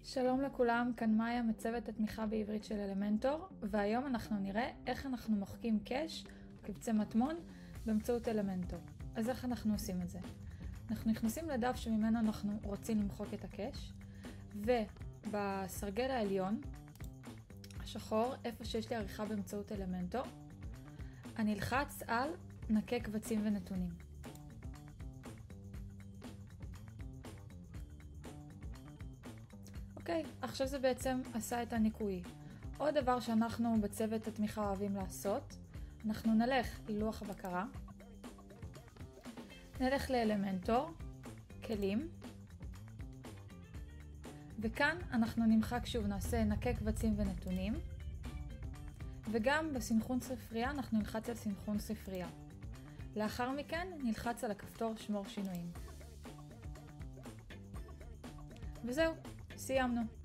שלום לכולם, כאן מאיה מצוות התמיכה בעברית של אלמנטור, והיום אנחנו נראה איך אנחנו מוחקים קאש, קבצי מטמון, באמצעות אלמנטור. אז איך אנחנו עושים את זה? אנחנו נכנסים לדף שממנו אנחנו רוצים למחוק את הקאש, ובסרגל העליון, השחור, איפה שיש לי עריכה באמצעות אלמנטור, אני אלחץ על נקה קבצים ונתונים. אוקיי, עכשיו זה בעצם עשה את הניקוי. עוד דבר שאנחנו בצוות התמיכה אוהבים לעשות, אנחנו נלך ללוח הבקרה, נלך לאלמנטור, כלים, וכאן אנחנו נמחק שוב, נעשה נקה קבצים ונתונים, וגם בסנכרון ספרייה אנחנו נלחץ על סנכרון ספרייה. לאחר מכן נלחץ על הכפתור שמור שינויים. וזהו, סיימנו.